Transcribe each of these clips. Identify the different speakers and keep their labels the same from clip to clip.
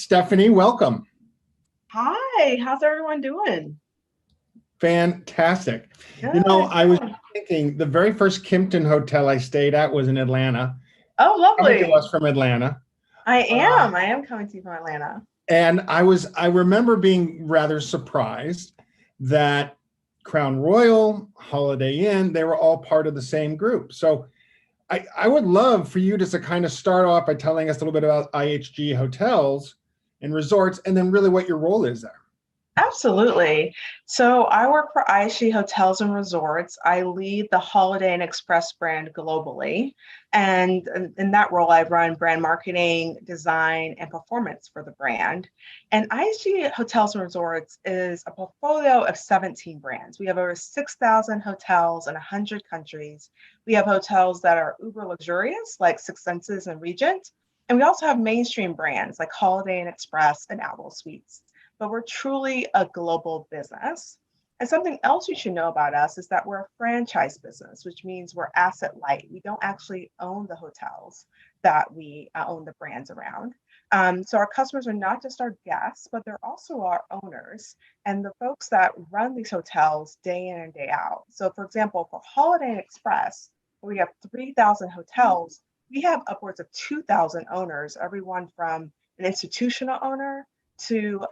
Speaker 1: Stephanie, welcome.
Speaker 2: Hi, how's everyone doing?
Speaker 1: Fantastic.
Speaker 2: Good,
Speaker 1: I was
Speaker 2: good.
Speaker 1: thinking the very first Kimpton hotel I stayed at was in Atlanta.
Speaker 2: Oh,
Speaker 1: Coming to us
Speaker 2: lovely.
Speaker 1: from Atlanta.
Speaker 2: I
Speaker 1: Uh,
Speaker 2: am. I am coming to you from Atlanta.
Speaker 1: I remember being rather surprised that Crown Royal, Holiday Inn, they were all part of the same group. So I would love for you just to kind of start off by telling us a little bit about IHG hotels and resorts, and then really what your role is there.
Speaker 2: Absolutely. So I work for IHG Hotels and Resorts. I lead the Holiday Inn Express brand globally. And in that role, I run brand marketing, design, and performance for the brand. And IHG Hotels and Resorts is a portfolio of 17 brands. We have over 6,000 hotels in 100 countries. We have hotels that are uber luxurious, like Six Senses and Regent. And we also have mainstream brands like Holiday Inn Express and Owl Suites, but we're truly a global business. And something else you should know about us is that we're a franchise business, which means we're asset light. We don't actually own the hotels that we own the brands around. So our customers are not just our guests, but they're also our owners and the folks that run these hotels day in and day out. So, for example, for Holiday Inn Express, where we have 3,000 hotels, we have upwards of 2,000 owners, everyone from an institutional owner to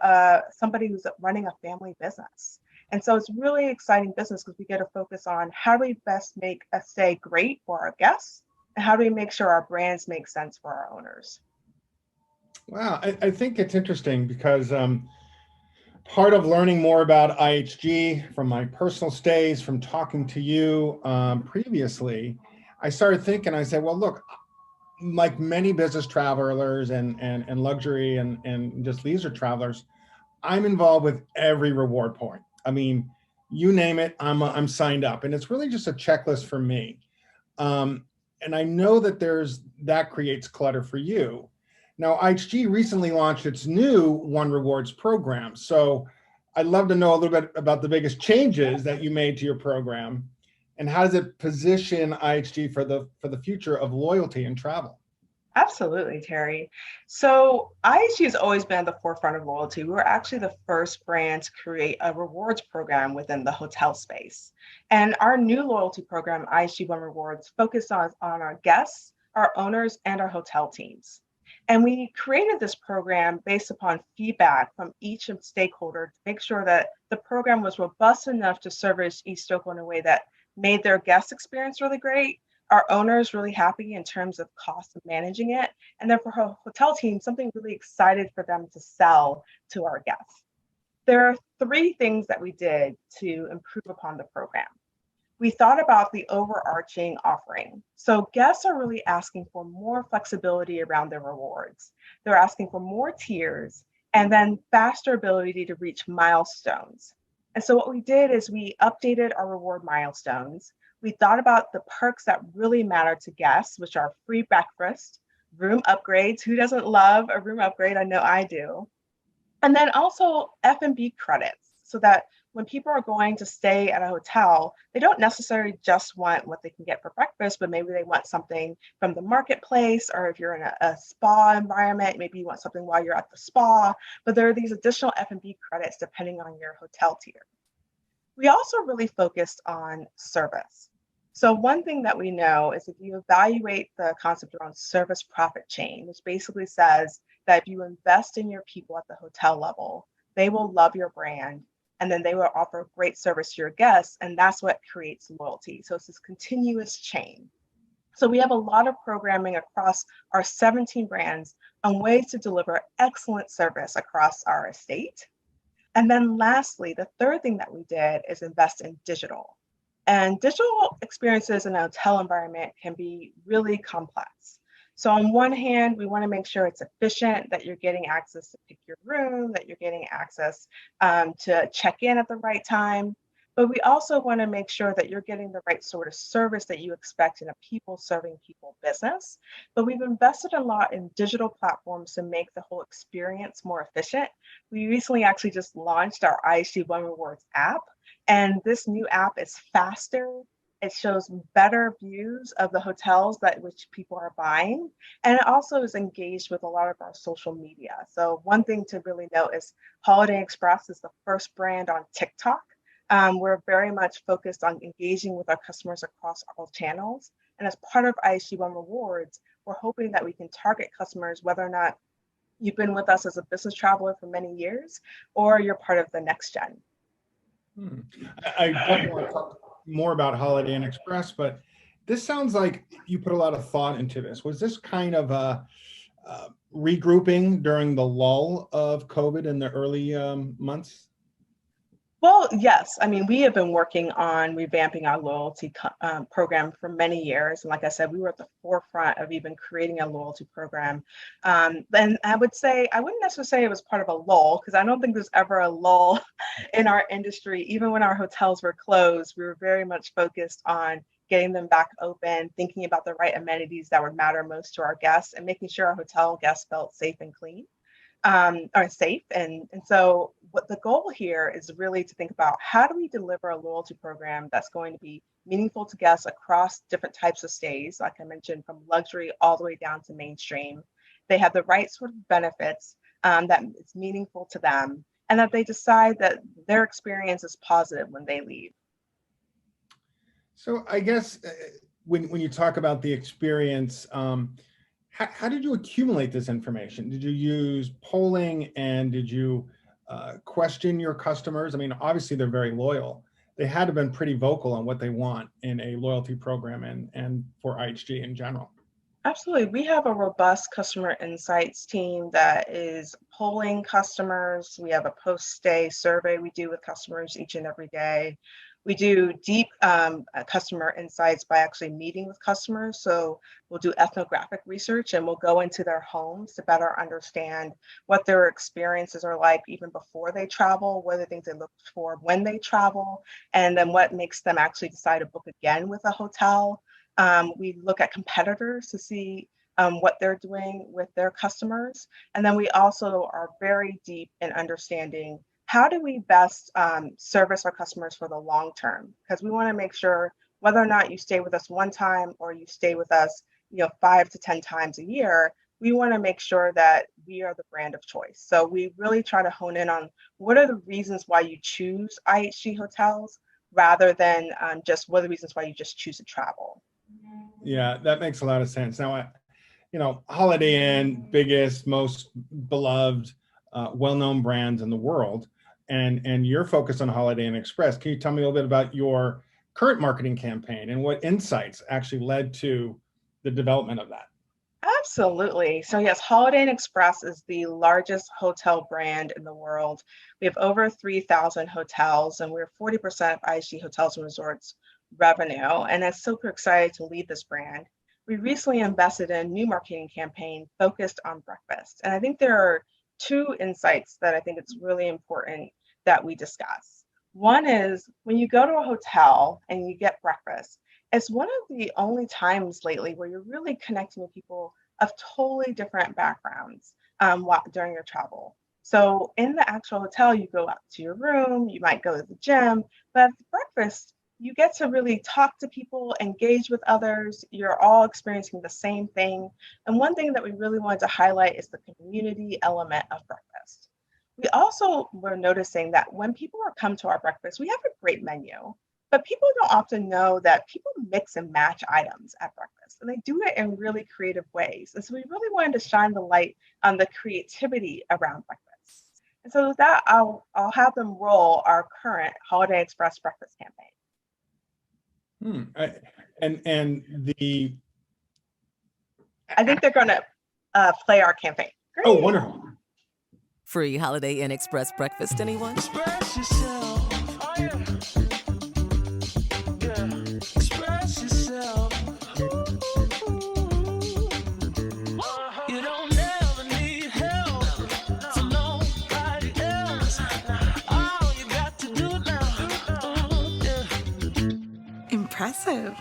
Speaker 2: somebody who's running a family business. And so it's really exciting business because we get to focus on how do we best make a stay great for our guests and how do we make sure our brands make sense for our owners.
Speaker 1: Wow, I think it's interesting because part of learning more about IHG from my personal stays, from talking to you previously, I started thinking, I said, well, look, like many business travelers and luxury and just leisure travelers, I'm involved with every reward point. I mean, you name it, I'm signed up, and it's really just a checklist for me. And I know that that creates clutter for you. Now, IHG recently launched its new One Rewards program, so I'd love to know a little bit about the biggest changes that you made to your program, and how does it position IHG for the future of loyalty and travel?
Speaker 2: Absolutely, Terry. So IHG has always been at the forefront of loyalty. We were actually the first brand to create a rewards program within the hotel space. And our new loyalty program, IHG One Rewards, focused on our guests, our owners, and our hotel teams. And we created this program based upon feedback from each stakeholder to make sure that the program was robust enough to service each stakeholder in a way that made their guest experience really great, our owners really happy in terms of cost of managing it, and then for our hotel team, something really excited for them to sell to our guests. There are three things that we did to improve upon the program. We thought about the overarching offering. So guests are really asking for more flexibility around their rewards. They're asking for more tiers and then faster ability to reach milestones. And so what we did is we updated our reward milestones. We thought about the perks that really matter to guests, which are free breakfast, room upgrades. Who doesn't love a room upgrade? I know I do. And then also F&B credits so that when people are going to stay at a hotel, they don't necessarily just want what they can get for breakfast, but maybe they want something from the marketplace, or if you're in a spa environment, maybe you want something while you're at the spa, but there are these additional F&B credits depending on your hotel tier. We also really focused on service. So one thing that we know is if you evaluate the concept around service profit chain, which basically says that if you invest in your people at the hotel level, they will love your brand and then they will offer great service to your guests, and that's what creates loyalty. So it's this continuous chain. So we have a lot of programming across our 17 brands on ways to deliver excellent service across our estate. And then lastly, the third thing that we did is invest in digital. And digital experiences in a hotel environment can be really complex. So on one hand, we want to make sure it's efficient, that you're getting access to pick your room, that you're getting access to check in at the right time. But we also want to make sure that you're getting the right sort of service that you expect in a people serving people business. But we've invested a lot in digital platforms to make the whole experience more efficient. We recently actually just launched our IHG One Rewards app. And this new app is faster, It shows better views of the hotels that which people are buying. And it also is engaged with a lot of our social media. So one thing to really note is Holiday Express is the first brand on TikTok. We're very much focused on engaging with our customers across all channels. And as part of IHG One Rewards, we're hoping that we can target customers whether or not you've been with us as a business traveler for many years or you're part of the next gen.
Speaker 1: I definitely want to talk more about Holiday Inn Express, but this sounds like you put a lot of thought into this. Was this kind of a regrouping during the lull of COVID in the early months?
Speaker 2: Well, yes. I mean, we have been working on revamping our loyalty program for many years. And like I said, we were at the forefront of even creating a loyalty program. And I would say, I wouldn't necessarily say it was part of a lull, because I don't think there's ever a lull in our industry. Even when our hotels were closed, we were very much focused on getting them back open, thinking about the right amenities that would matter most to our guests, and making sure our hotel guests felt safe and clean. Are safe. And so what the goal here is really to think about how do we deliver a loyalty program that's going to be meaningful to guests across different types of stays, like I mentioned, from luxury all the way down to mainstream. They have the right sort of benefits that it's meaningful to them, and that they decide that their experience is positive when they leave.
Speaker 1: So I guess when you talk about the experience, how did you accumulate this information? Did you use polling, and did you question your customers? I mean, obviously they're very loyal. They had to have been pretty vocal on what they want in a loyalty program and for IHG in general.
Speaker 2: Absolutely. We have a robust customer insights team that is polling customers. We have a post-stay survey we do with customers each and every day. We do deep customer insights by actually meeting with customers. So we'll do ethnographic research, and we'll go into their homes to better understand what their experiences are like even before they travel, what are the things they look for when they travel, and then what makes them actually decide to book again with a hotel. We look at competitors to see what they're doing with their customers. And then we also are very deep in understanding how do we best service our customers for the long term? Because we want to make sure whether or not you stay with us one time or you stay with us, 5 to 10 times a year, we want to make sure that we are the brand of choice. So we really try to hone in on what are the reasons why you choose IHG hotels rather than just what are the reasons why you just choose to travel.
Speaker 1: Yeah, that makes a lot of sense. Now, Holiday Inn, biggest, most beloved, well-known brands in the world, and you're focused on Holiday Inn Express. Can you tell me a little bit about your current marketing campaign and what insights actually led to the development of that?
Speaker 2: Absolutely. So yes, Holiday Inn Express is the largest hotel brand in the world. We have over 3,000 hotels, and we're 40% of IHG Hotels and Resorts revenue. And I'm super excited to lead this brand. We recently invested in a new marketing campaign focused on breakfast. And I think there are two insights that I think it's really important that we discuss. One is when you go to a hotel and you get breakfast, it's one of the only times lately where you're really connecting with people of totally different backgrounds during your travel. So in the actual hotel, you go out to your room, you might go to the gym, but at breakfast, you get to really talk to people, engage with others. You're all experiencing the same thing. And one thing that we really wanted to highlight is the community element of breakfast. We also were noticing that when people come to our breakfast, we have a great menu, but people don't often know that people mix and match items at breakfast, and they do it in really creative ways. And so we really wanted to shine the light on the creativity around breakfast. And so with that, I'll have them roll our current Holiday Express breakfast campaign. I think they're going to play our campaign.
Speaker 1: Great. Oh, wonderful.
Speaker 3: Free Holiday Inn Express breakfast, anyone?
Speaker 4: Express yourself. Oh, yeah. Yeah. Express yourself. You don't ever need help from nobody else. All you got to do now. Yeah.
Speaker 5: Impressive.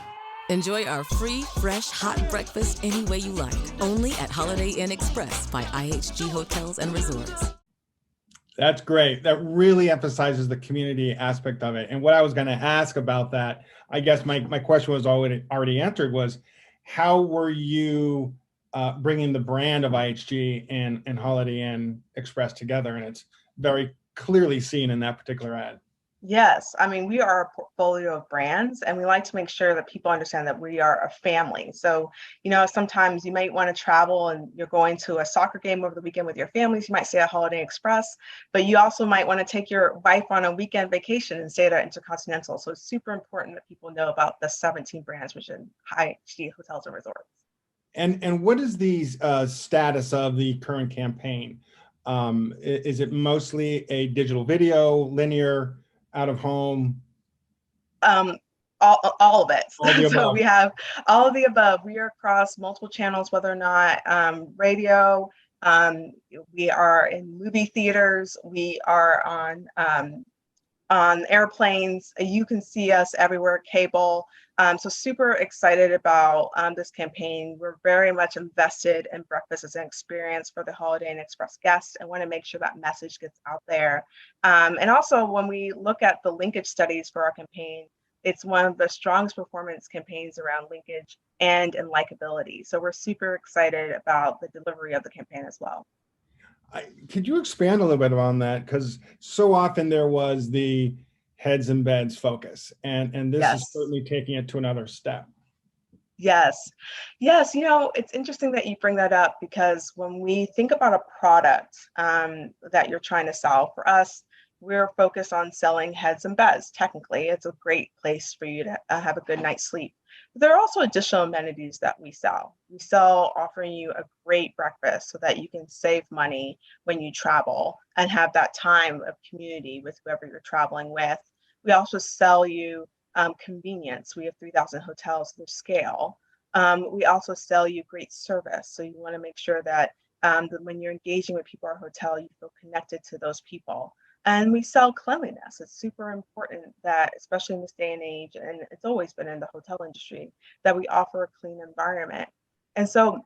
Speaker 3: Enjoy our free, fresh, hot breakfast any way you like. Only at Holiday Inn Express by IHG Hotels and Resorts.
Speaker 1: That's great. That really emphasizes the community aspect of it. And what I was going to ask about that, I guess my question was already answered, was how were you bringing the brand of IHG and Holiday Inn Express together? And it's very clearly seen in that particular ad.
Speaker 2: Yes, I mean, we are a portfolio of brands, and we like to make sure that people understand that we are a family. So, sometimes you might want to travel and you're going to a soccer game over the weekend with your families. You might stay at Holiday Inn Express, but you also might want to take your wife on a weekend vacation and stay at Intercontinental. So it's super important that people know about the 17 brands within IHG Hotels and Resorts.
Speaker 1: And what is the status of the current campaign? Is it mostly a digital video, linear, out of home?
Speaker 2: Um, all of it.
Speaker 1: All the
Speaker 2: So
Speaker 1: above.
Speaker 2: we have all of the above. We are across multiple channels, whether or not radio. We are in movie theaters. We are on airplanes. You can see us everywhere, cable. So super excited about this campaign. We're very much invested in breakfast as an experience for the Holiday Inn Express guests and want to make sure that message gets out there. And also when we look at the linkage studies for our campaign, it's one of the strongest performance campaigns around linkage and in likability. So we're super excited about the delivery of the campaign as well.
Speaker 1: Could you expand a little bit on that? Because so often there was the heads and beds focus, and this is
Speaker 2: Yes.
Speaker 1: certainly taking it to another step.
Speaker 2: Yes. Yes. It's interesting that you bring that up because when we think about a product that you're trying to sell, for us, we're focused on selling heads and beds. Technically, it's a great place for you to have a good night's sleep. But there are also additional amenities that we sell. We sell offering you a great breakfast so that you can save money when you travel and have that time of community with whoever you're traveling with. We also sell you convenience. We have 3,000 hotels through scale. We also sell you great service. So you want to make sure that when you're engaging with people at our hotel, you feel connected to those people. And we sell cleanliness. It's super important that, especially in this day and age, and it's always been in the hotel industry, that we offer a clean environment. And so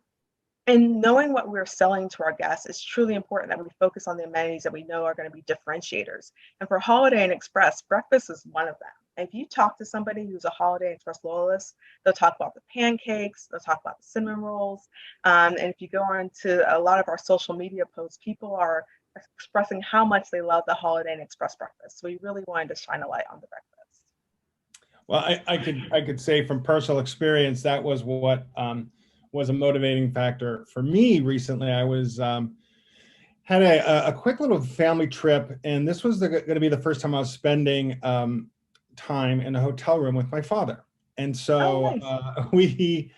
Speaker 2: in knowing what we're selling to our guests, it's truly important that we focus on the amenities that we know are going to be differentiators. And for Holiday Inn Express, breakfast is one of them. If you talk to somebody who's a Holiday Inn Express loyalist, they'll talk about the pancakes, they'll talk about the cinnamon rolls. And if you go on to a lot of our social media posts, people are expressing how much they love the Holiday Inn Express breakfast. So we really wanted to shine a light on the breakfast.
Speaker 1: Well, I could say from personal experience that was what was a motivating factor for me recently. I was had a quick little family trip, and this was going to be the first time I was spending time in a hotel room with my father. And so we,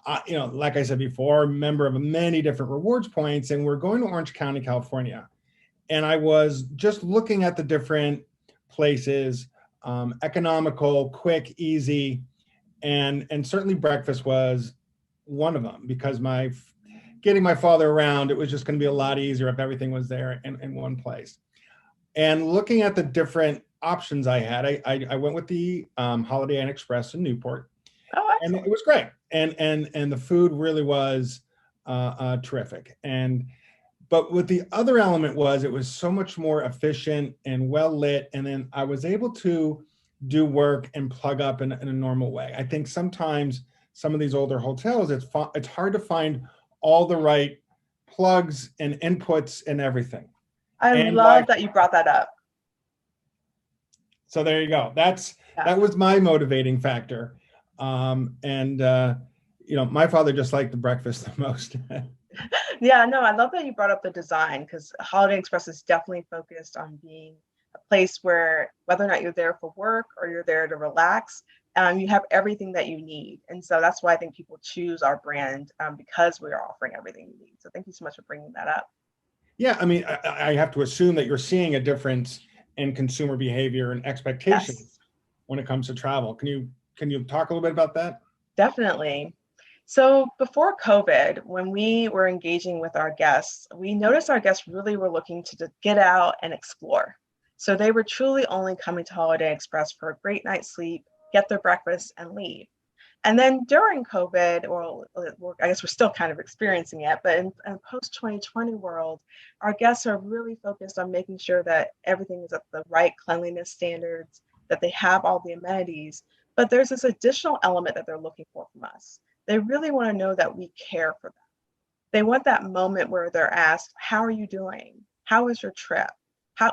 Speaker 1: like I said before, member of many different rewards points, and we're going to Orange County, California. And I was just looking at the different places, economical, quick, easy, and certainly breakfast was one of them, because getting my father around, it was just going to be a lot easier if everything was there in one place. And looking at the different options I had, I went with the Holiday Inn Express in Newport, and it was great. And the food really was terrific. But what the other element was, it was so much more efficient and well lit. And then I was able to do work and plug up in a normal way. I think sometimes some of these older hotels, it's hard to find all the right plugs and inputs and everything.
Speaker 2: I love that you brought that up.
Speaker 1: So there you go. That was my motivating factor. My father just liked the breakfast the most.
Speaker 2: Yeah, no, I love that you brought up the design, because Holiday Inn Express is definitely focused on being a place where, whether or not you're there for work or you're there to relax, you have everything that you need. And so that's why I think people choose our brand, because we are offering everything you need. So thank you so much for bringing that up.
Speaker 1: Yeah, I mean, I have to assume that you're seeing a difference in consumer behavior and expectations when it comes to travel. Can you talk a little bit about that?
Speaker 2: Definitely. So before COVID, when we were engaging with our guests, we noticed our guests really were looking to get out and explore. So they were truly only coming to Holiday Inn Express for a great night's sleep, get their breakfast, and leave. And then during COVID, I guess we're still kind of experiencing it, but in post 2020 world, our guests are really focused on making sure that everything is at the right cleanliness standards, that they have all the amenities, but there's this additional element that they're looking for from us. They really want to know that we care for them. They want that moment where they're asked, how are you doing? How was your trip?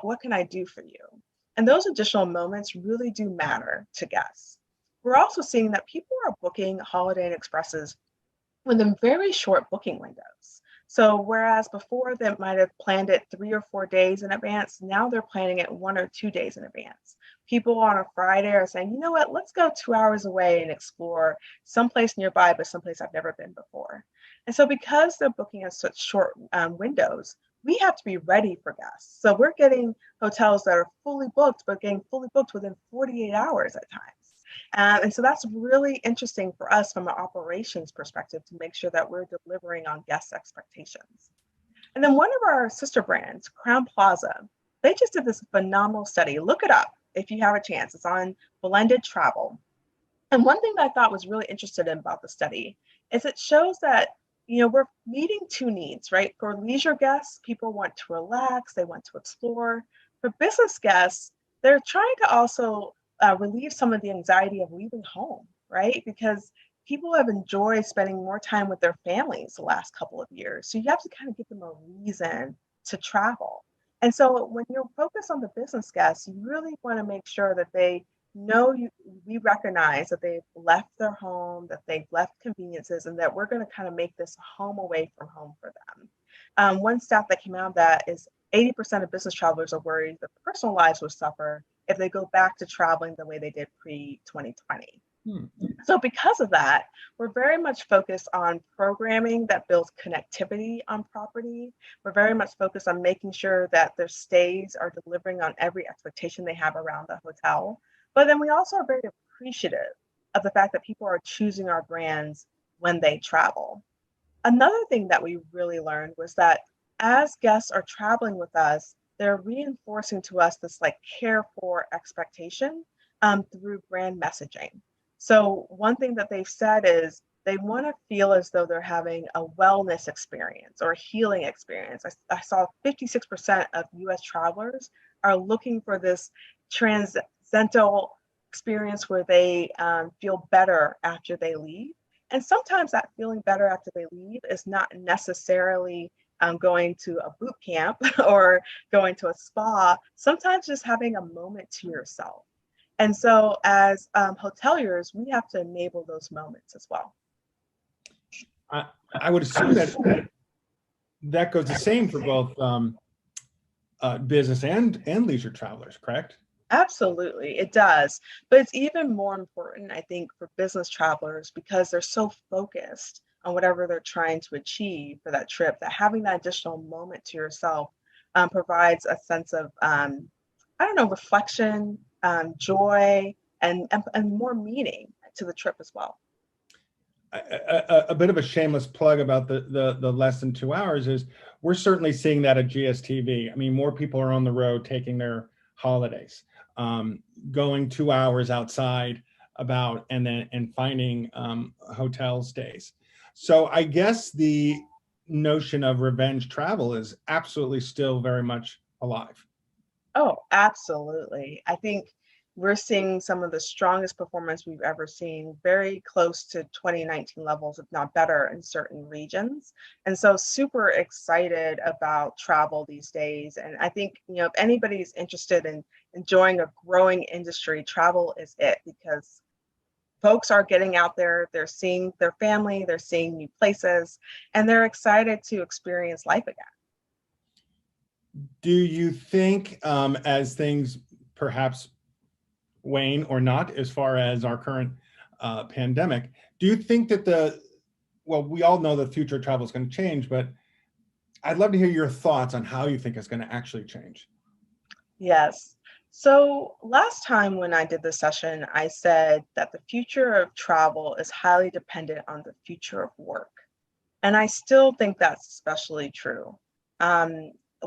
Speaker 2: What can I do for you? And those additional moments really do matter to guests. We're also seeing that people are booking Holiday Inn Expresses within very short booking windows. So whereas before they might have planned it 3 or 4 days in advance, now they're planning it 1 or 2 days in advance. People on a Friday are saying, you know what, let's go 2 hours away and explore someplace nearby, but someplace I've never been before. And so because they're booking in such short windows, we have to be ready for guests. So we're getting hotels that are fully booked, but getting fully booked within 48 hours at times. And so that's really interesting for us from an operations perspective to make sure that we're delivering on guest expectations. And then one of our sister brands, Crown Plaza, they just did this phenomenal study. Look it up if you have a chance. It's on blended travel. And one thing that I thought was really interesting about the study is it shows that we're meeting two needs, right? For leisure guests, people want to relax, they want to explore. For business guests, they're trying to also relieve some of the anxiety of leaving home, right? Because people have enjoyed spending more time with their families the last couple of years. So you have to kind of give them a reason to travel. And so when you're focused on the business guests, you really want to make sure that they know we recognize that they've left their home, that they've left conveniences, and that we're going to kind of make this home away from home for them. One stat that came out of that is 80% of business travelers are worried that personal lives will suffer if they go back to traveling the way they did pre-2020. So because of that, we're very much focused on programming that builds connectivity on property. We're very much focused on making sure that their stays are delivering on every expectation they have around the hotel. But then we also are very appreciative of the fact that people are choosing our brands when they travel. Another thing that we really learned was that as guests are traveling with us, they're reinforcing to us this care for expectation through brand messaging. So one thing that they've said is they want to feel as though they're having a wellness experience or a healing experience. I saw 56% of US travelers are looking for this transcendental experience where they feel better after they leave. And sometimes that feeling better after they leave is not necessarily going to a boot camp or going to a spa. Sometimes just having a moment to yourself. And so as hoteliers, we have to enable those moments as well.
Speaker 1: I would assume that goes the same for both business and leisure travelers, correct?
Speaker 2: Absolutely, it does. But it's even more important, I think, for business travelers because they're so focused on whatever they're trying to achieve for that trip, that having that additional moment to yourself provides a sense of, reflection, joy, and more meaning to the trip as well.
Speaker 1: A bit of a shameless plug about the less than 2 hours is we're certainly seeing that at GSTV. I mean, more people are on the road taking their holidays, going 2 hours outside and finding hotel stays. So I guess the notion of revenge travel is absolutely still very much alive.
Speaker 2: Oh, absolutely. I think we're seeing some of the strongest performance we've ever seen, very close to 2019 levels, if not better, in certain regions. And so super excited about travel these days. And I think, if anybody's interested in enjoying a growing industry, travel is it, because folks are getting out there, they're seeing their family, they're seeing new places, and they're excited to experience life again.
Speaker 1: Do you think as things perhaps wane or not as far as our current pandemic, do you think that we all know the future of travel is going to change, but I'd love to hear your thoughts on how you think it's going to actually change.
Speaker 2: Yes. So last time when I did this session, I said that the future of travel is highly dependent on the future of work. And I still think that's especially true.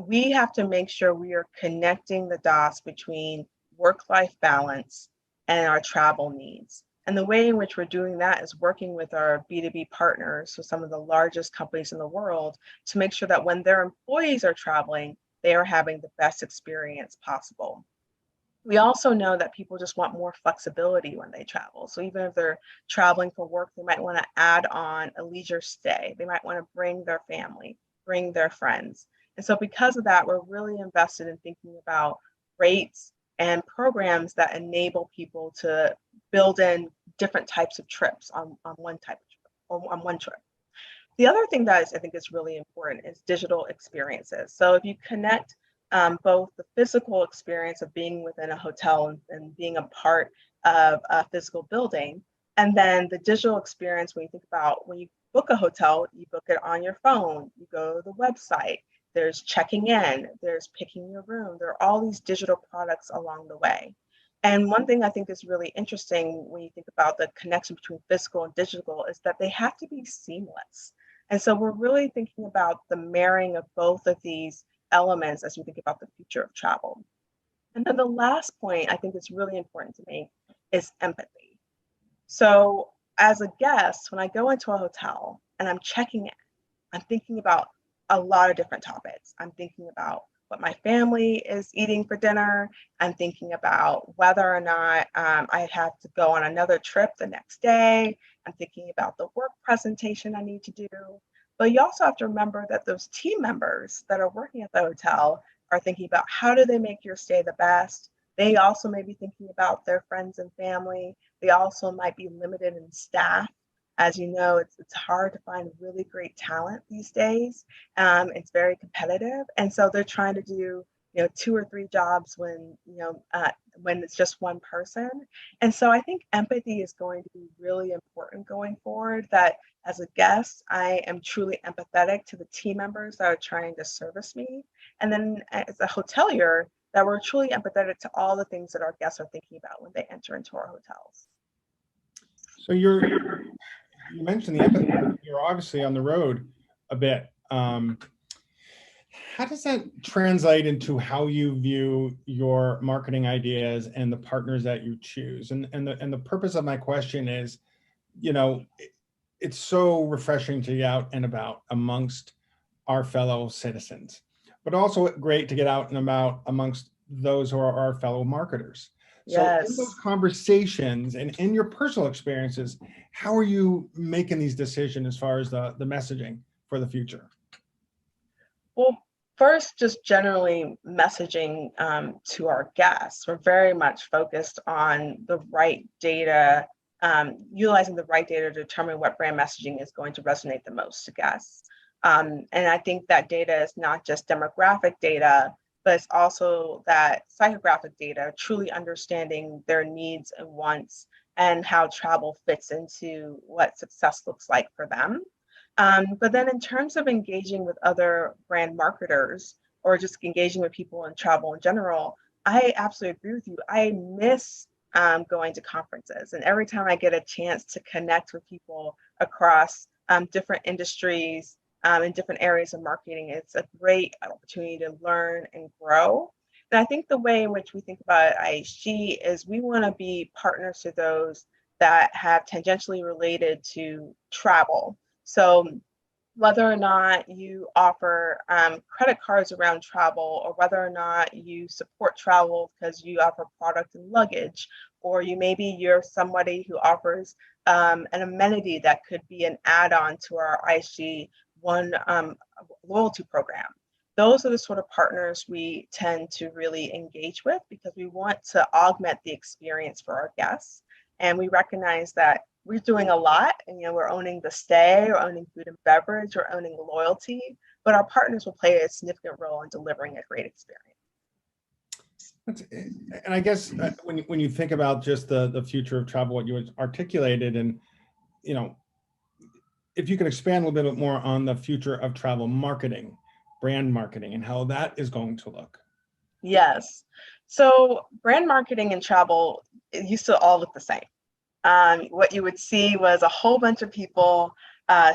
Speaker 2: We have to make sure we are connecting the dots between work-life balance and our travel needs. And the way in which we're doing that is working with our B2B partners, so some of the largest companies in the world, to make sure that when their employees are traveling, they are having the best experience possible. We also know that people just want more flexibility when they travel. So even if they're traveling for work, they might want to add on a leisure stay. They might want to bring their family, bring their friends. And so because of that, we're really invested in thinking about rates and programs that enable people to build in different types of trips on one type of trip or on one trip. The other thing that I think is really important is digital experiences. So if you connect both the physical experience of being within a hotel and being a part of a physical building, and then the digital experience when you think about when you book a hotel, you book it on your phone, you go to the website, there's checking in, there's picking your room, there are all these digital products along the way. And one thing I think is really interesting when you think about the connection between physical and digital is that they have to be seamless. And so we're really thinking about the marrying of both of these elements as we think about the future of travel. And then the last point I think is really important to me is empathy. So as a guest, when I go into a hotel and I'm checking in, I'm thinking about a lot of different topics. I'm thinking about what my family is eating for dinner. I'm thinking about whether or not I have to go on another trip the next day. I'm thinking about the work presentation I need to do. But you also have to remember that those team members that are working at the hotel are thinking about how do they make your stay the best. They also may be thinking about their friends and family. They also might be limited in staff. As you know, it's hard to find really great talent these days. It's very competitive. And so they're trying to do, 2 or 3 jobs when it's just one person. And so I think empathy is going to be really important going forward, that as a guest, I am truly empathetic to the team members that are trying to service me. And then as a hotelier, that we're truly empathetic to all the things that our guests are thinking about when they enter into our hotels.
Speaker 1: So you mentioned the empathy. You're obviously on the road a bit. How does that translate into how you view your marketing ideas and the partners that you choose? And the purpose of my question is, it's so refreshing to get out and about amongst our fellow citizens, but also great to get out and about amongst those who are our fellow marketers. So in those
Speaker 2: Yes.
Speaker 1: conversations and in your personal experiences, how are you making these decisions as far as the messaging for the future?
Speaker 2: Well, first, just generally messaging to our guests. We're very much focused on the right data, utilizing the right data to determine what brand messaging is going to resonate the most to guests. And I think that data is not just demographic data, but it's also that psychographic data, truly understanding their needs and wants and how travel fits into what success looks like for them. But then in terms of engaging with other brand marketers or just engaging with people in travel in general, I absolutely agree with you. I miss going to conferences. And every time I get a chance to connect with people across different industries in different areas of marketing, it's a great opportunity to learn and grow. And I think the way in which we think about IHG is we want to be partners to those that have tangentially related to travel. So whether or not you offer credit cards around travel, or whether or not you support travel because you offer product and luggage, or you're somebody who offers an amenity that could be an add-on to our IHG One loyalty program. Those are the sort of partners we tend to really engage with because we want to augment the experience for our guests. And we recognize that we're doing a lot, and we're owning the stay, we're owning food and beverage, we're owning loyalty, but our partners will play a significant role in delivering a great experience.
Speaker 1: And I guess when you think about just the future of travel, what you articulated, and if you could expand a little bit more on the future of travel marketing, brand marketing, and how that is going to look.
Speaker 2: Yes. So brand marketing and travel, it used to all look the same. What you would see was a whole bunch of people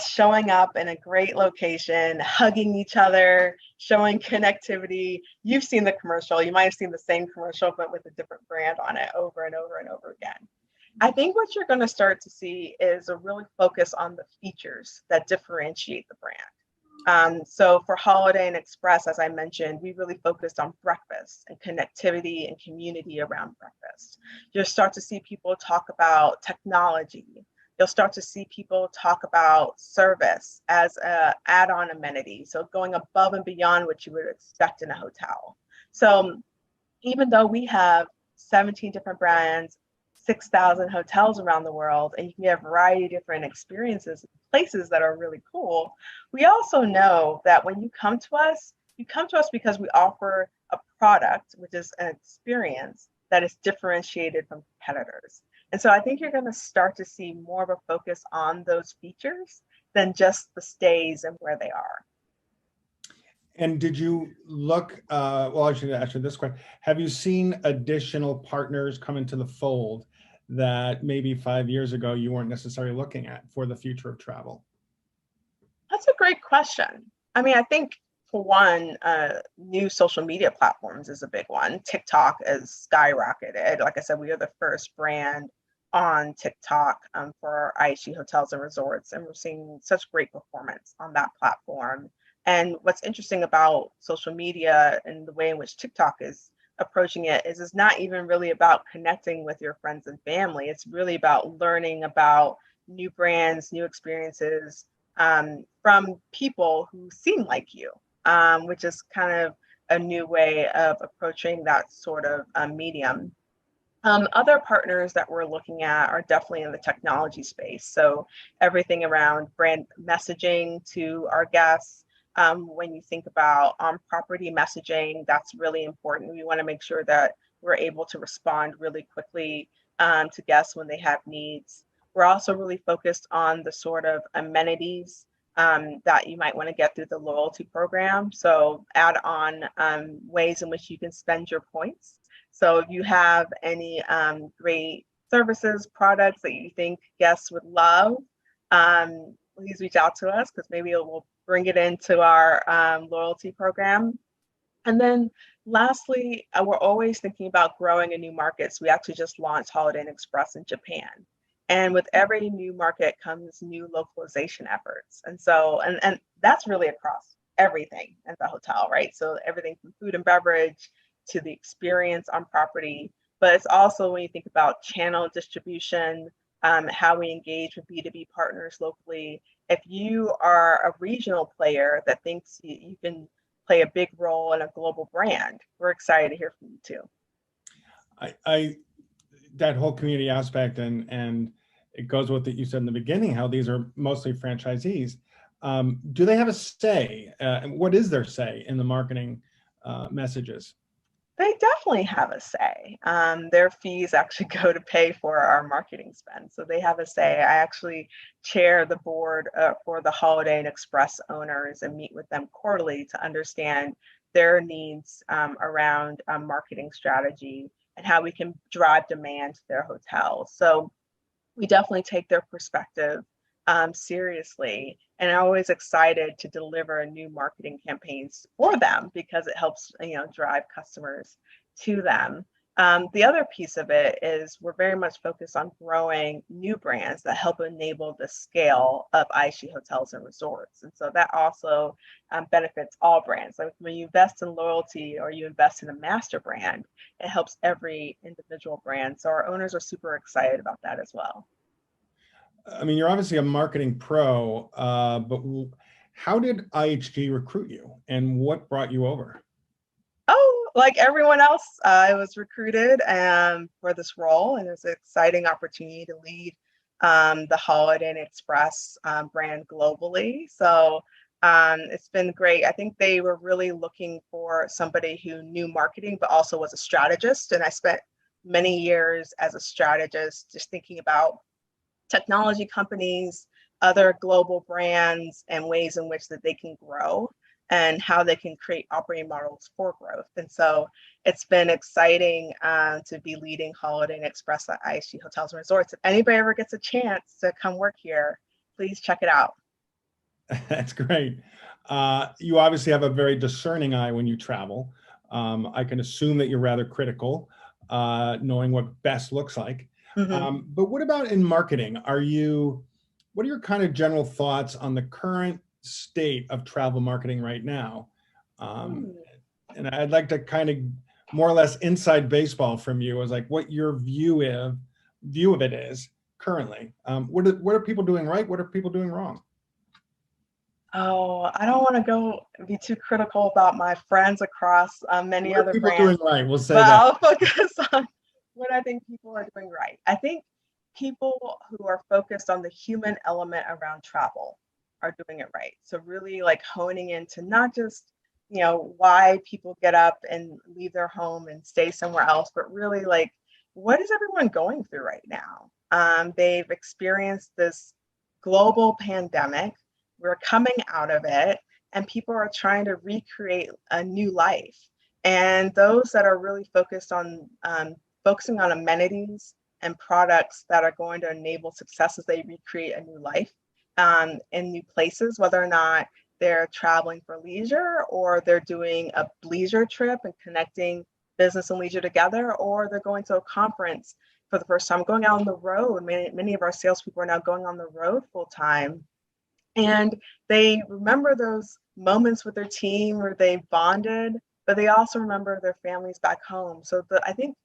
Speaker 2: showing up in a great location, hugging each other, showing connectivity. You've seen the commercial. You might have seen the same commercial, but with a different brand on it over and over and over again. I think what you're going to start to see is a really focus on the features that differentiate the brand. So for Holiday Inn Express, as I mentioned, we really focused on breakfast and connectivity and community around breakfast. You'll start to see people talk about technology. You'll start to see people talk about service as an add-on amenity. So going above and beyond what you would expect in a hotel. So even though we have 17 different brands, 6,000 hotels around the world, and you can get a variety of different experiences, places that are really cool, we also know that when you come to us because we offer a product, which is an experience that is differentiated from competitors. And so I think you're going to start to see more of a focus on those features than just the stays and where they are.
Speaker 1: And did you look, well, I should ask you this question. Have you seen additional partners come into the fold that maybe 5 years ago you weren't necessarily looking at for the future of travel?
Speaker 2: That's a great question. I mean, I think for one, new social media platforms is a big one. TikTok has skyrocketed. Like I said, we are the first brand on TikTok for IHG hotels and resorts, and we're seeing such great performance on that platform. And what's interesting about social media and the way in which TikTok is approaching it is it's not even really about connecting with your friends and family. It's really about learning about new brands, new experiences from people who seem like you, which is kind of a new way of approaching that sort of medium. Other partners that we're looking at are definitely in the technology space. So everything around brand messaging to our guests. When you think about on-property messaging, that's really important. We want to make sure that we're able to respond really quickly to guests when they have needs. We're also really focused on the sort of amenities that you might want to get through the loyalty program. So add on ways in which you can spend your points. So if you have any great services, products that you think guests would love, please reach out to us because maybe we'll bring it into our loyalty program. And then lastly, we're always thinking about growing in new markets. We actually just launched Holiday Inn Express in Japan. And with every new market comes new localization efforts. And so, and that's really across everything at the hotel, right? So everything from food and beverage to the experience on property, but it's also when you think about channel distribution, how we engage with B2B partners locally. If you are a regional player that thinks you can play a big role in a global brand, we're excited to hear from you too.
Speaker 1: I that whole community aspect, and it goes with what you said in the beginning, how these are mostly franchisees. Do they have a say? What is their say in the marketing messages?
Speaker 2: They definitely have a say. Their fees actually go to pay for our marketing spend. So they have a say. I actually chair the board for the Holiday Inn Express owners and meet with them quarterly to understand their needs around marketing strategy and how we can drive demand to their hotels. So we definitely take their perspective seriously, and I'm always excited to deliver new marketing campaigns for them because it helps drive customers to them. The other piece of it is we're very much focused on growing new brands that help enable the scale of IHG hotels and resorts, and so that also benefits all brands. Like when you invest in loyalty or you invest in a master brand, it helps every individual brand. So our owners are super excited about that as well.
Speaker 1: I mean, you're obviously a marketing pro, but how did IHG recruit you and what brought you over?
Speaker 2: Oh, like everyone else, I was recruited for this role, and it was an exciting opportunity to lead the Holiday Inn Express brand globally. So it's been great. I think they were really looking for somebody who knew marketing, but also was a strategist. And I spent many years as a strategist, just thinking about technology companies, other global brands, and ways in which that they can grow and how they can create operating models for growth. And so it's been exciting to be leading Holiday Inn Express at IHG Hotels and Resorts. If anybody ever gets a chance to come work here, please check it out.
Speaker 1: That's great. You obviously have a very discerning eye when you travel. I can assume that you're rather critical, knowing what best looks like.
Speaker 2: Mhm.
Speaker 1: But what about in marketing? What are your kind of general thoughts on the current state of travel marketing right now? Um,
Speaker 2: Mm.
Speaker 1: and I'd like to kind of more or less inside baseball from you as like what your view of it is currently. What are people doing right? What are people doing wrong?
Speaker 2: Oh, I don't want to go be too critical about my friends across many
Speaker 1: What are
Speaker 2: other
Speaker 1: people doing
Speaker 2: brands,
Speaker 1: right? We'll say
Speaker 2: but
Speaker 1: that.
Speaker 2: I'll focus on what I think people are doing right. I think people who are focused on the human element around travel are doing it right. So really like honing into not just, why people get up and leave their home and stay somewhere else, but really like what is everyone going through right now? They've experienced this global pandemic. We're coming out of it, and people are trying to recreate a new life. And those that are really focusing on amenities and products that are going to enable success as they recreate a new life in new places, whether or not they're traveling for leisure or they're doing a leisure trip and connecting business and leisure together, or they're going to a conference for the first time, going out on the road. Many of our salespeople are now going on the road full time, and they remember those moments with their team where they bonded, but they also remember their families back home. So I think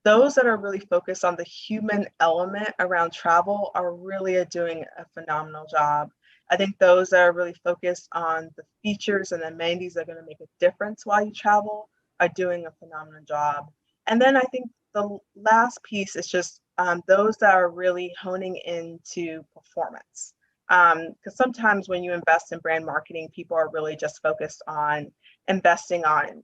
Speaker 2: those that are really focused on the human element around travel are really doing a phenomenal job. I think those that are really focused on the features and amenities that are going to make a difference while you travel are doing a phenomenal job. And then I think the last piece is just those that are really honing into performance. Because sometimes when you invest in brand marketing, people are really just focused on investing on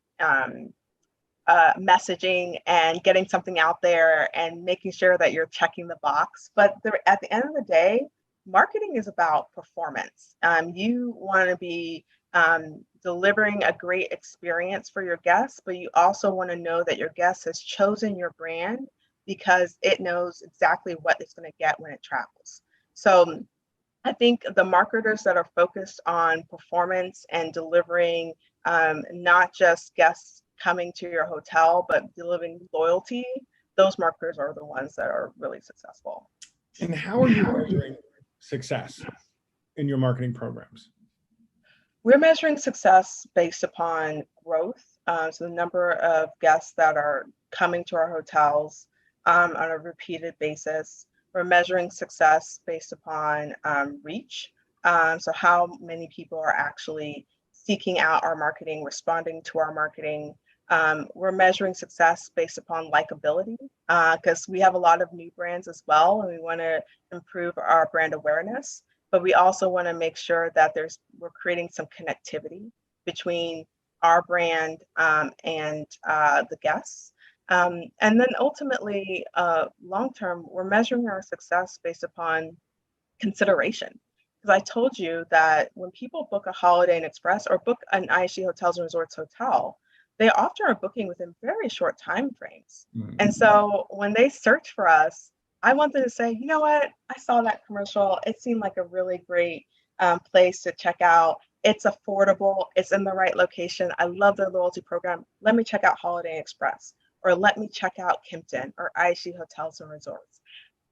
Speaker 2: messaging and getting something out there and making sure that you're checking the box. But at the end of the day, marketing is about performance. You want to be delivering a great experience for your guests, but you also want to know that your guest has chosen your brand because it knows exactly what it's going to get when it travels. So I think the marketers that are focused on performance and delivering not just guests coming to your hotel, but delivering loyalty, those marketers are the ones that are really successful.
Speaker 1: And how are you measuring success in your marketing programs?
Speaker 2: We're measuring success based upon growth. So the number of guests that are coming to our hotels on a repeated basis. We're measuring success based upon reach. So how many people are actually seeking out our marketing, responding to our marketing. We're measuring success based upon likability because we have a lot of new brands as well, and we want to improve our brand awareness. But we also want to make sure that we're creating some connectivity between our brand and the guests. And then ultimately, long term, we're measuring our success based upon consideration. Because I told you that when people book a Holiday Inn Express or book an IHG Hotels and Resorts hotel, they often are booking within very short time frames. And so when they search for us, I want them to say, you know what, I saw that commercial. It seemed like a really great place to check out. It's affordable. It's in the right location. I love their loyalty program. Let me check out Holiday Inn Express, or let me check out Kimpton or IHG Hotels and Resorts.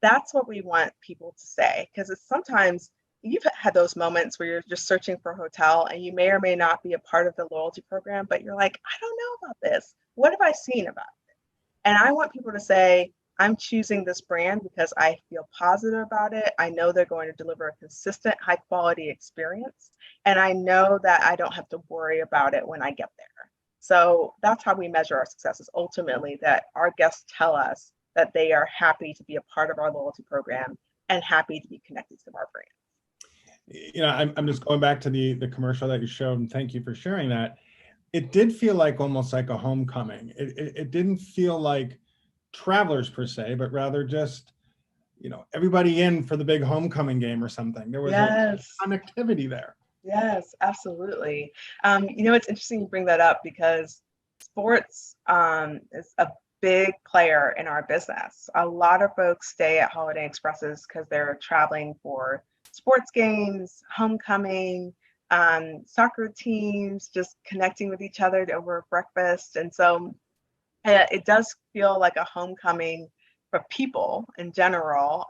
Speaker 2: That's what we want people to say, because it's sometimes you've had those moments where you're just searching for a hotel and you may or may not be a part of the loyalty program, but you're like, I don't know about this. What have I seen about it? And I want people to say, I'm choosing this brand because I feel positive about it. I know they're going to deliver a consistent, high quality experience. And I know that I don't have to worry about it when I get there. So that's how we measure our success, is ultimately that our guests tell us that they are happy to be a part of our loyalty program and happy to be connected to our brand.
Speaker 1: I'm just going back to the commercial that you showed, and thank you for sharing that. It did feel like almost like a homecoming. It didn't feel like travelers per se, but rather just, everybody in for the big homecoming game or something. There was a connectivity there.
Speaker 2: Yes, absolutely. It's interesting you bring that up because sports is a big player in our business. A lot of folks stay at Holiday Inn Expresses because they're traveling for sports games, homecoming, soccer teams, just connecting with each other over breakfast. And so it does feel like a homecoming for people in general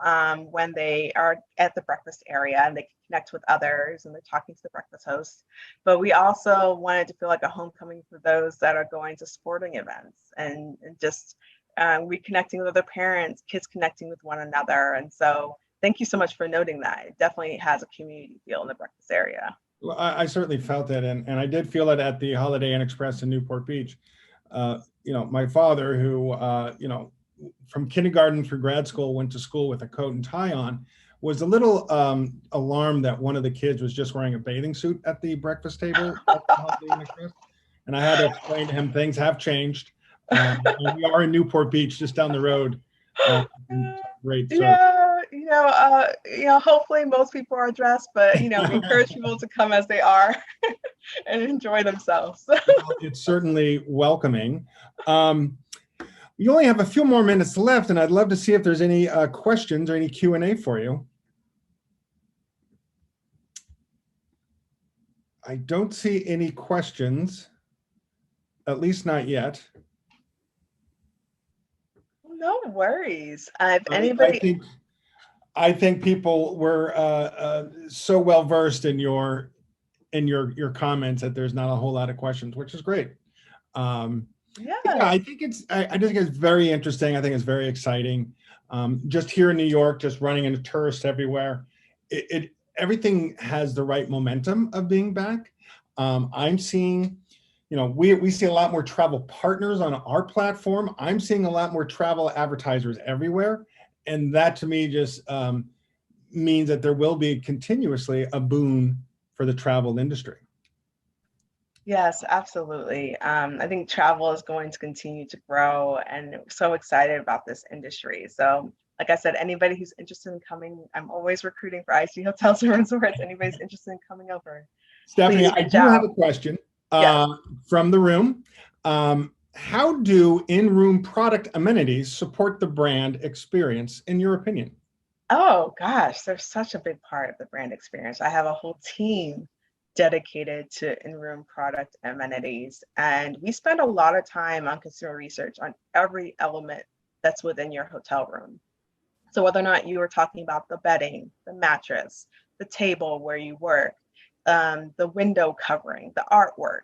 Speaker 2: when they are at the breakfast area and they can connect with others and they're talking to the breakfast host. But we also wanted to feel like a homecoming for those that are going to sporting events and just reconnecting with other parents, kids connecting with one another. And so thank you so much for noting that. It definitely has a community feel in the breakfast area.
Speaker 1: Well, I certainly felt it, and I did feel it at the Holiday Inn Express in Newport Beach. My father, who from kindergarten through grad school went to school with a coat and tie on, was a little alarmed that one of the kids was just wearing a bathing suit at the breakfast table at the Holiday Inn Express. And I had to explain to him things have changed. And we are in Newport Beach, just down the road. Great. So.
Speaker 2: Yeah, hopefully most people are dressed, but we encourage people to come as they are and enjoy themselves.
Speaker 1: Well, it's certainly welcoming. You only have a few more minutes left, and I'd love to see if there's any questions or any Q&A for you. I don't see any questions, at least not yet.
Speaker 2: No worries. If anybody,
Speaker 1: I think people were so well versed in your comments that there's not a whole lot of questions, which is great. Yeah, I think I just think it's very interesting. I think it's very exciting. Just here in New York, just running into tourists everywhere. Everything has the right momentum of being back. I'm seeing, we see a lot more travel partners on our platform. I'm seeing a lot more travel advertisers everywhere. And that to me just means that there will be continuously a boom for the travel industry.
Speaker 2: Yes, absolutely. I think travel is going to continue to grow, and I'm so excited about this industry. So like I said, anybody who's interested in coming, I'm always recruiting for IHG hotels and resorts. Anybody's interested in coming over.
Speaker 1: Stephanie, I do have a question from the room. How do in-room product amenities support the brand experience, in your opinion?
Speaker 2: Oh gosh, they're such a big part of the brand experience. I have a whole team dedicated to in-room product amenities, and we spend a lot of time on consumer research on every element that's within your hotel room. So whether or not you are talking about the bedding, the mattress, the table where you work, the window covering, the artwork,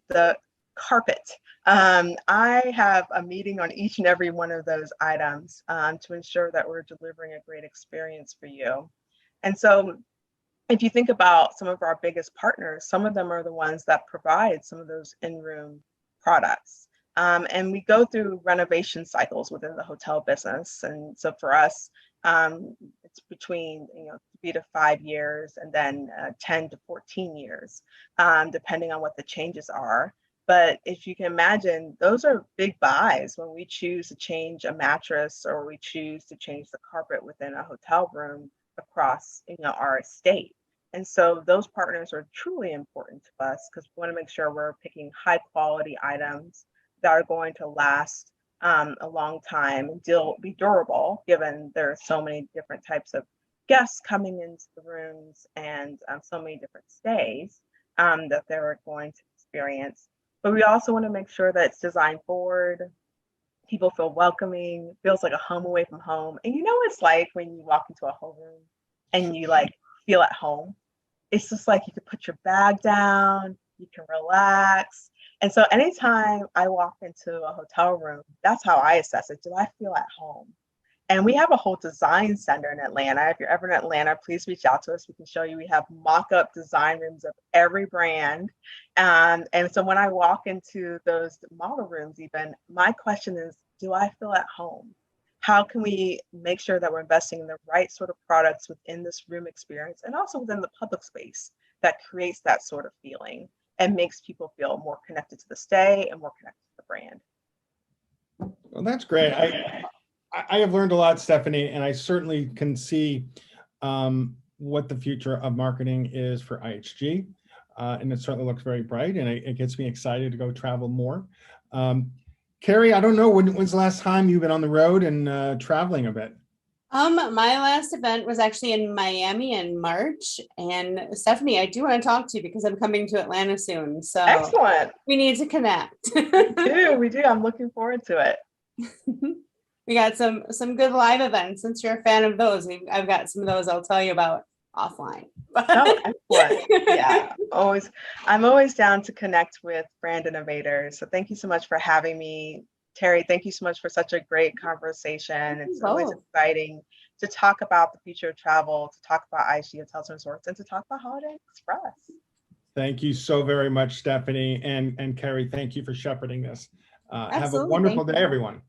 Speaker 2: the carpet. I have a meeting on each and every one of those items to ensure that we're delivering a great experience for you. And so if you think about some of our biggest partners, some of them are the ones that provide some of those in-room products. And we go through renovation cycles within the hotel business. And so for us, it's between 3 to 5 years and then 10 to 14 years, depending on what the changes are. But if you can imagine, those are big buys when we choose to change a mattress or we choose to change the carpet within a hotel room across our estate. And so those partners are truly important to us because we want to make sure we're picking high quality items that are going to last a long time and be durable, given there are so many different types of guests coming into the rooms and so many different stays that they're going to experience. But we also want to make sure that it's designed forward. People feel welcoming, feels like a home away from home. And it's like when you walk into a hotel room and you feel at home. It's just like you can put your bag down, you can relax. And so anytime I walk into a hotel room, that's how I assess it. Do I feel at home? And we have a whole design center in Atlanta. If you're ever in Atlanta, please reach out to us. We can show you. We have mock-up design rooms of every brand. And so when I walk into those model rooms, even, my question is, do I feel at home? How can we make sure that we're investing in the right sort of products within this room experience and also within the public space that creates that sort of feeling and makes people feel more connected to the stay and more connected to the brand?
Speaker 1: Well, that's great. I have learned a lot, Stephanie, and I certainly can see what the future of marketing is for IHG. And it certainly looks very bright, and it gets me excited to go travel more. Carrie, I don't know, when's the last time you've been on the road and traveling a bit?
Speaker 5: My last event was actually in Miami in March. And Stephanie, I do want to talk to you because I'm coming to Atlanta soon. So
Speaker 2: excellent.
Speaker 5: We need to connect.
Speaker 2: We do. I'm looking forward to it.
Speaker 5: We got some good live events. Since you're a fan of those, I've got some of those I'll tell you about offline.
Speaker 2: Oh, excellent. Yeah, I'm always down to connect with brand innovators. So thank you so much for having me. Terry, thank you so much for such a great conversation. It's always exciting to talk about the future of travel, to talk about IHG Hotels and Resorts, and to talk about Holiday Inn Express.
Speaker 1: Thank you so very much, Stephanie, and Carrie. Thank you for shepherding this. Have a
Speaker 5: Absolutely.
Speaker 1: wonderful
Speaker 5: Thank
Speaker 1: day,
Speaker 5: you.
Speaker 1: everyone.